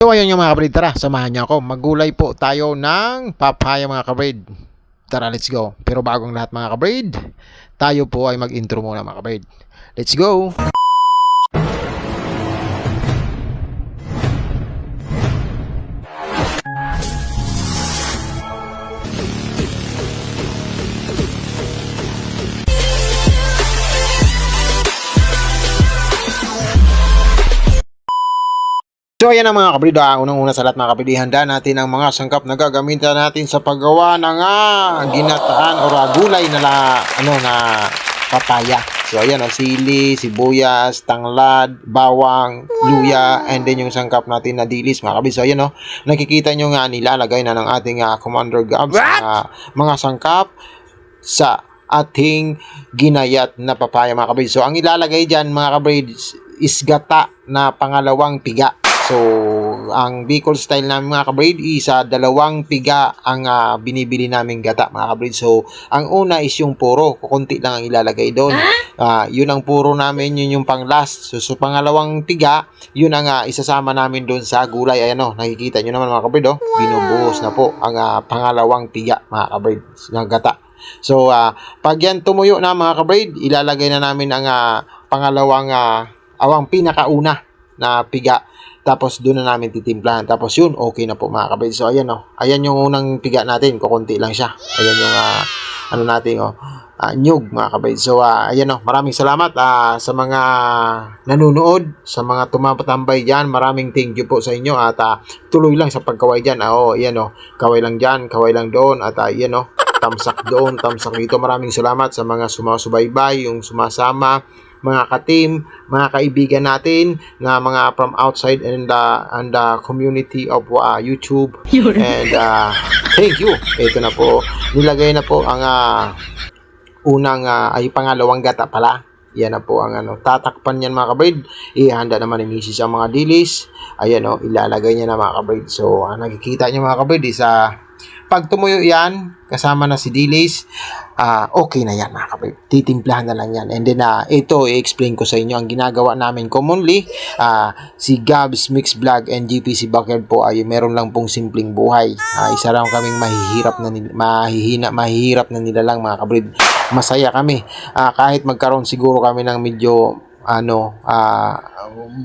So ayun yung mga kabrid, tara, samahan niyo ako. Maggulay po tayo ng papaya mga kabrid. Tara, let's go. Pero bagong lahat mga kabrid, tayo po ay mag-intro muna mga kabrid. Let's go! So ayan ang mga kabrid, unang-una sa lahat mga kabrid, handa natin ang mga sangkap na gagamitan natin sa paggawa ng ginataan o gulay na papaya. So ayan, sili, sibuyas, tanglad, bawang, luya, and then yung sangkap natin na dilis mga kabrid. So ayan nakikita nyo nga nilalagay na ng ating Commander Gabs mga sangkap sa ating ginayat na papaya mga kabrid. So ang ilalagay dyan mga kabrid is gata na pangalawang piga. So, ang Bicol style namin mga kabrid is dalawang piga ang binibili namin gata mga kabrid. So, ang una is yung puro. Kukunti lang ang ilalagay doon. Yun ang puro namin, yun yung pang last. So pangalawang piga, yun ang isasama namin doon sa gulay. Ayan nakikita nyo naman mga kabrid. Binubuhos na po ang pangalawang piga mga kabrid ng gata. So, pag yan tumuyo na mga kabrid, ilalagay na namin ang pangalawang awang pinakauna na piga. Tapos doon na namin titimplahan. Tapos yun, okay na po mga kabrid. So ayan ayan yung unang piga natin. Kukunti lang siya. Ayan yung nyug mga kabrid. So ayan maraming salamat sa mga nanonood, sa mga tumapatambay dyan. Maraming thank you po sa inyo. At tuloy lang sa pagkaway dyan. Ayan kaway lang dyan, kaway lang doon. At ayan tamsak doon, tamsak dito. Maraming salamat sa mga sumasubaybay, yung sumasama, mga ka-team, mga kaibigan natin na mga from outside and the community of YouTube. And thank you. Ito na po. Nilagay na po ang unang ay pangalawang gata pala. Yan na po ang tatakpan yan mga kabrid. Ihanda naman ni Mrs. ang mga dilis. Ayan ilalagay niya na mga kabrid. So nakikita niyo mga kabrid is pag tumuyo yan, kasama na si dilis, okay na yan mga kabrid. Titimplahan na lang yan. And then, ito, i-explain ko sa inyo. Ang ginagawa namin commonly, si Gabs Mix Vlog and GPC Backyard po ay meron lang pong simpleng buhay. Isa lang kaming mahihirap na nila lang mga kabrid. Masaya kami. Kahit magkaroon siguro kami ng medyo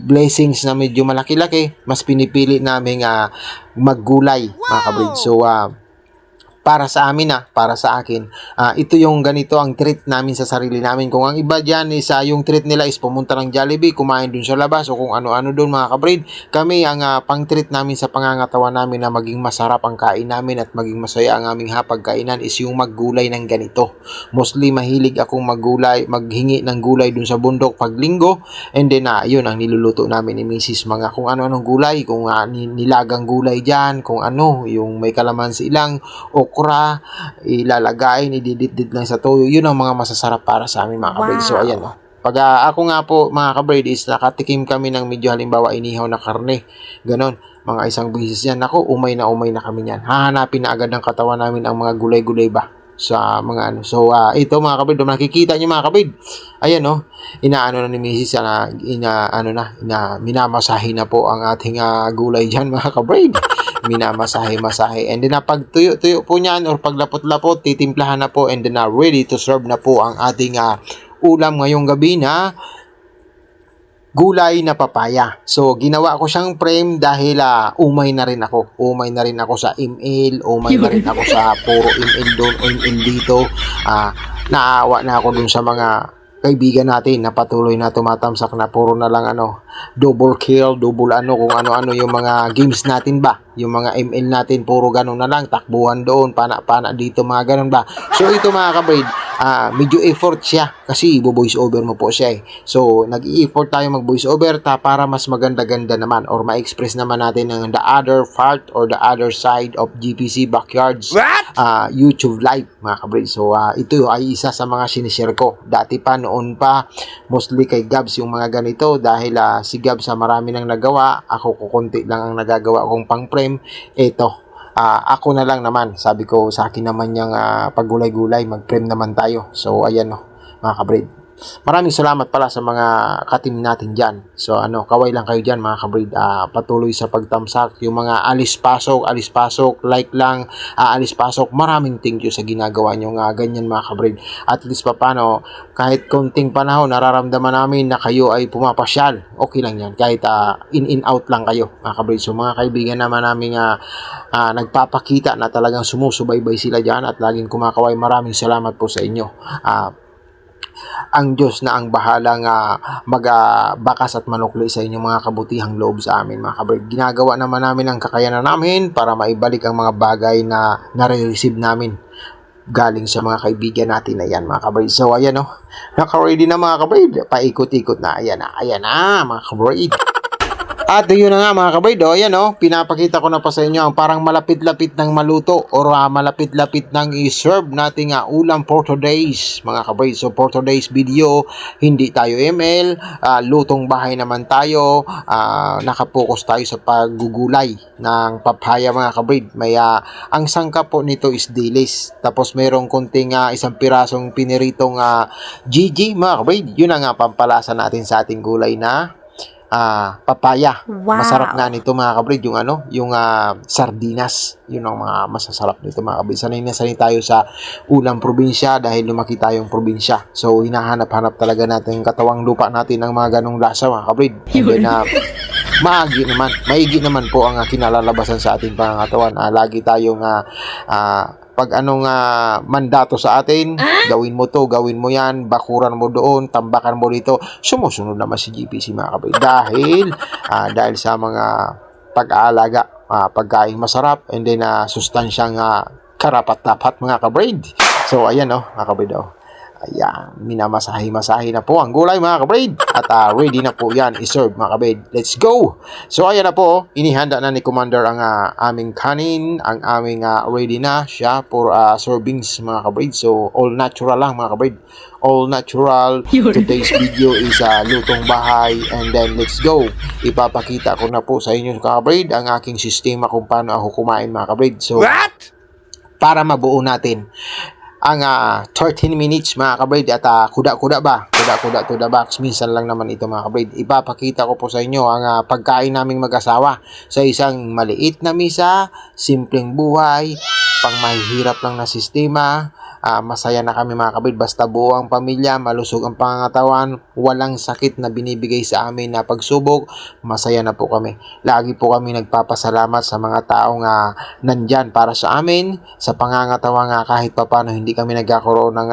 blessings na medyo malaki-laki, mas pinipili namin maggulay mga kabrid. So, para sa amin para sa akin, ito yung ganito ang treat namin sa sarili namin. Kung ang iba dyan is yung treat nila is pumunta ng Jollibee, kumain dun sa labas o kung ano-ano dun mga kabrid, kami ang pang treat namin sa pangangatawan namin na maging masarap ang kain namin at maging masaya ang aming hapagkainan is yung maggulay ng ganito. Mostly mahilig akong maghingi ng gulay dun sa bundok pag linggo, and then yun ang niluluto namin ni Mrs. Mga kung ano-anong gulay, kung nilagang gulay dyan, kung yung may kalamansi ilang okra, ilalagay, ididit-dit lang sa toyo. Yun ang mga masasarap para sa amin mga kabrid. So ayan pag ako nga po mga kabrid is nakatikim kami ng medyo halimbawa inihaw na karne, ganon, mga isang beses yan, umay na kami yan. Hahanapin na agad ng katawan namin ang mga gulay-gulay ba sa mga So ito mga kabrid, nakikita niyo mga kabrid, ayan inaano na ni Mrs. Minamasahe na po ang ating gulay dyan mga kabrid. Minamasahe. And then pag tuyo-tuyo po niyan or pag lapot-lapot, titimplahan na po, and then ready to serve na po ang ating ulam ngayong gabi na gulay na papaya. So ginawa ko siyang frame dahil umay na rin ako sa email, umay na rin ako sa puro email doon o email dito. Naawa na ako dun sa mga kaibigan natin na patuloy na tumatamsak na puro na lang double kill, double kung ano-ano yung mga games natin ba, yung mga ML natin, puro ganun na lang, takbuhan doon, pana-pana dito, mga ganun ba. So ito mga kabrid, medyo effort siya kasi voice over mo po siya So nag-i-effort tayo mag-voice over para mas maganda-ganda naman or ma-express naman natin ng the other part or the other side of GPC Backyards YouTube live mga kabrid. So ito ay isa sa mga sinishare ko. Dati pa, noon pa, mostly kay Gabs yung mga ganito dahil si Gabs marami nang nagawa, ako kukunti lang ang nagagawa kong pang-frame. Ito, ako na lang naman, sabi ko sa akin naman yung paggulay-gulay, mag-frame naman tayo. So ayan mga kabrid, maraming salamat pala sa mga katim natin dyan. So kaway lang kayo dyan mga kabrid. Patuloy sa pagtamsak. Yung mga alis pasok, like lang, alis pasok. Maraming thank you sa ginagawa nyo nga ganyan mga kabrid. At least pa paano, kahit konting panahon, nararamdaman namin na kayo ay pumapasyal. Okay lang yan. Kahit in out lang kayo mga kabrid. So mga kaibigan naman namin nagpapakita na talagang sumusubaybay sila dyan at laging kumakaway. Maraming salamat po sa inyo. Ang Diyos na ang bahalang magbakas at manukli sa inyong mga kabutihang loob sa amin mga kabrid. Ginagawa naman namin ang kakayanan namin para maibalik ang mga bagay na nare-receive namin galing sa mga kaibigan natin na yan mga kabrid. So ayan naka-ready na mga kabrid. Paikot-ikot na. Ayan na mga kabrid. At yun na nga mga kabrid, ayan pinapakita ko na pa sa inyo ang parang malapit-lapit ng maluto or malapit-lapit ng i-serve nating ulam for today's mga kabrid. So for today's video, hindi tayo ML, lutong bahay naman tayo, nakapokus tayo sa paggugulay ng papaya mga kabrid. May ang sangkap po nito is dilis. Tapos mayroong konting isang pirasong piniritong GG mga kabrid. Yun ang pampalasa natin sa ating gulay na papaya. Wow. Masarap nga nito mga kabrid yung sardinas. Yun ang mga masasarap nito mga kabrid. Sanay na sanay tayo sa ulang probinsya dahil lumaki tayong probinsya. So hinahanap-hanap talaga natin yung katawang lupa natin ng mga ganong lasa mga kabrid. And then maigi naman po ang kinalalabasan sa ating pangangatawan. Lagi tayong pag mandato sa atin, gawin mo to, gawin mo yan, bakuran mo doon, tambakan mo dito, sumusunod naman si GPC mga kabrid. Dahil sa mga pag-aalaga, pagkain masarap, and then sustansyang karapat-dapat mga kabrid. So ayan mga kabrid ayan, minamasahe-masahe na po ang gulay mga kabrid. At ready na po yan i-serve mga kabrid. Let's go! So ayan na po, inihanda na ni Commander ang aming kanin, ang aming ready na siya for servings mga kabrid. So all natural lang mga kabrid. All natural. Today's video is lutong bahay, and then let's go. Ipapakita ko na po sa inyo mga kabrid ang aking sistema kung paano ako kumain mga kabrid. So para mabuo natin ang 13 minutes mga kabrid at kuda-kuda to the box. Minsan lang naman ito mga kabrid. Ipapakita ko po sa inyo ang pagkain naming mag-asawa sa isang maliit na misa, simpleng buhay, pang mahihirap lang na sistema. Masaya na kami mga kabrid, basta buo ang pamilya, malusog ang pangangatawan, walang sakit na binibigay sa amin na pagsubok, masaya na po kami. Lagi po kami nagpapasalamat sa mga taong nandyan para sa amin, sa pangangatawan kahit papano hindi kami nagkakaroon ng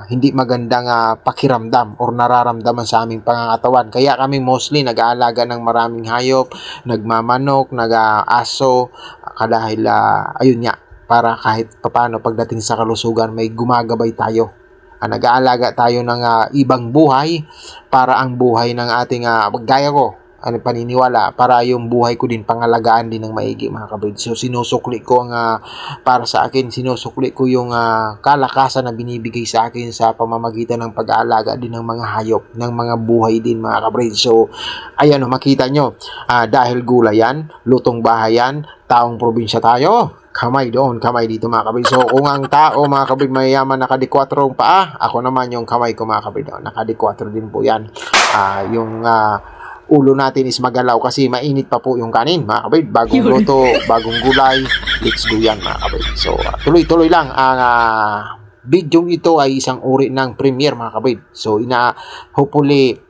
hindi magandang pakiramdam or nararamdaman sa aming pangangatawan. Kaya kami mostly nag-aalaga ng maraming hayop, nagmamanok, nag-aso, dahil ayun nga, para kahit papano pagdating sa kalusugan may gumagabay tayo. Nag-aalaga tayo ng ibang buhay para ang buhay ng ating gaya ko, paniniwala, para yung buhay ko din pangalagaan din ng maigi mga kabrid. So sinusukli ko para sa akin, sinusukli ko yung kalakasan na binibigay sa akin sa pamamagitan ng pag-aalaga din ng mga hayop, ng mga buhay din mga kabrid. So ayan makita nyo, dahil gulay yan, lutong bahay yan, taong probinsya tayo, kamay doon, kamay dito mga kabrid. So kung ang tao mga kabrid mayayaman nakadikwatro paa, ako naman yung kamay ko mga kabrid, nakadikwatro din po yan. Yung ulo natin is magalaw kasi mainit pa po yung kanin mga kabrid. Bagong luto, bagong gulay, let's go yan mga kabrid. So tuloy-tuloy lang. Ang video ito ay isang uri ng premiere mga kabrid. So hopefully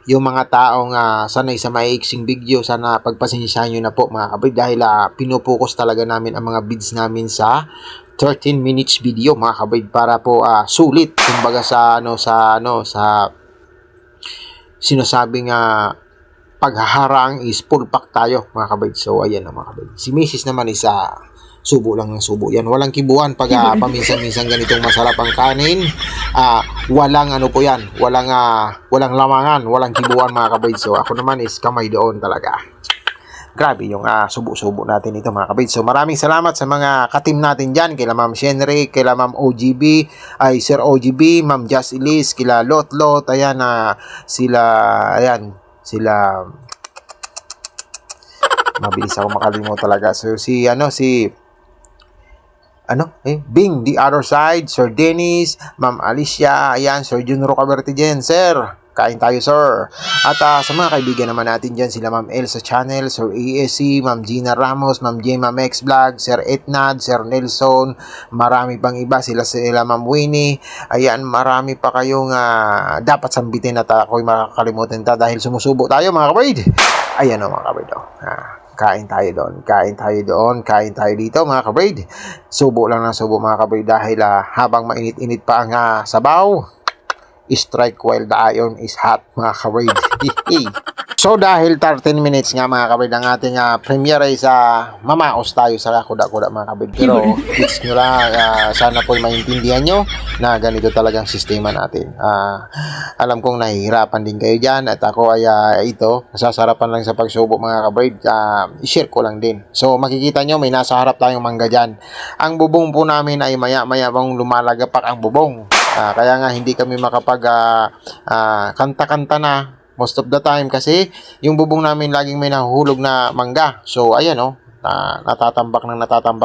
yung mga taong sanay sa maiiksing video, sana pagpasensyahan nyo na po mga kabrid dahil pinupokus talaga namin ang mga bids namin sa 13 minutes video mga kabrid para po sulit kumbaga sa sinasabing paghaharang is full pack tayo mga kabrid. So ayan na mga kabrid. Si Mrs. naman is subo lang ng subo yan. Walang kibuan pag paminsan-minsan ganitong masarap ang kanin. Walang po yan. Walang lamangan, walang kibuan mga kabrid. So ako naman is kamay doon talaga. Grabe yung subo-subo natin ito mga kabrid. So maraming salamat sa mga katim natin dyan. Kila Ma'am Shenry, kila Ma'am OGB, Sir OGB, Ma'am Just Elise, kila Lot, ayan sila mabilis ako makalimot talaga. So si Bing, the other side, Sir Dennis, Ma'am Alicia, ayan, Sir Jun Rocaberte dyan, sir. Kain tayo, sir. At sa mga kaibigan naman natin dyan, sila Ma'am El sa channel, Sir ESC, Ma'am Gina Ramos, Ma'am Gemma Mex Vlog, Sir Etnad, Sir Nelson, marami pang iba, sila Ma'am Winnie. Ayan, marami pa kayong dapat sambitin at ako'y makakalimutan dahil sumusubo tayo, mga kabrid. Ayan o, mga kabrid. Kain tayo tayo dito, mga kabrid. Subo lang ng subo, mga kabrid, dahil habang mainit-init pa ang sabaw, strike while the iron is hot, mga kabrid. So dahil 13 minutes nga, mga kabrid, ang ating premiere ay mamaos tayo sa kuda-kuda, mga kabrid. Pero tips nyo lang, sana po'y maintindihan nyo na ganito talagang sistema natin. Alam kong nahihirapan din kayo dyan at ako ay nasasarapan lang sa pagsubo, mga kabrid. I-share ko lang din. So makikita nyo may nasa harap tayong mangga dyan. Ang bubong po namin ay maya-maya bang lumalagapak ang bubong. Kaya nga hindi kami makapag kanta-kanta na most of the time kasi yung bubong namin laging may nahuhulog na mangga. So ayan natatambak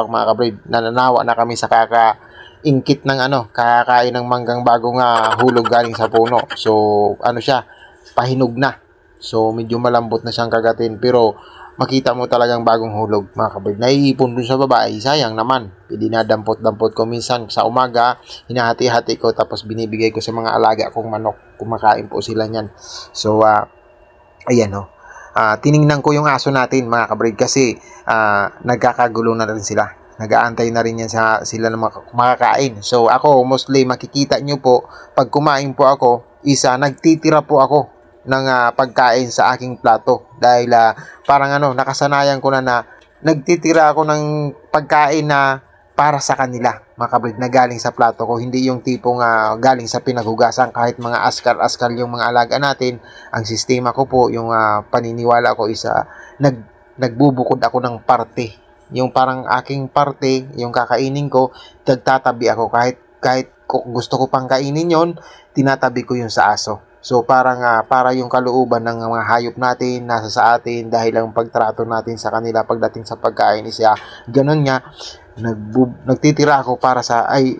mga kabrid. Nananawa na kami sa kakaingkit ng kakain ng manggang bagong hulog galing sa puno. So siya, pahinog na. So medyo malambot na siyang kagatin, pero makita mo talagang bagong hulog, mga kabrid. Naiipon dun sa baba, ay sayang naman. Dinadampot-dampot ko minsan sa umaga, hinahati-hati ko, tapos binibigay ko sa mga alaga kong manok. Kumakain po sila niyan. So, ayan tiningnan ko yung aso natin, mga kabrid, kasi nagkakagulo na rin sila. Nag-aantay na rin yan sila na makakain. So, ako, mostly, makikita nyo po, pag kumain po ako, nagtitira po ako ng pagkain sa aking plato, dahil parang nakasanayan ko na nagtitira ako ng pagkain na para sa kanila, mga kabrid, na galing sa plato ko, hindi yung tipong galing sa pinaghugasan. Kahit mga askal-askal yung mga alaga natin, ang sistema ko po, yung paniniwala ko is nagbubukod ako ng parte, yung parang aking parte, yung kakainin ko, tagtatabi ako, kahit gusto ko pang kainin yon, tinatabi ko yung sa aso. So parang para yung kalooban ng mga hayop natin nasa sa atin, dahil ang pagtrato natin sa kanila pagdating sa pagkain is ganun nga, nagtitira ako para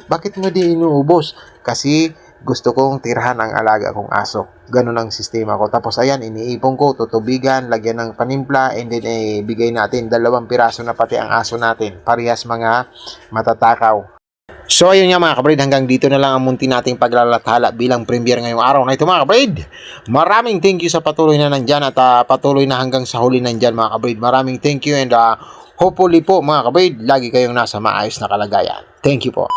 bakit mo di inuubos? Kasi gusto kong tirahan ang alaga kong aso. Ganun ang sistema ko. Tapos ayan, iniipon ko, tutubigan, lagyan ng panimpla, and then bigay natin 2 piraso na pati ang aso natin. Parehas mga matatakaw. So ayun nga, mga kabrid, hanggang dito na lang ang munti nating paglalathala bilang premiere ngayong araw na ito, mga kabrid. Maraming thank you sa patuloy na nandyan at patuloy na hanggang sa huli nandyan, mga kabrid. Maraming thank you, and hopefully po, mga kabrid, lagi kayong nasa maayos na kalagayan. Thank you po.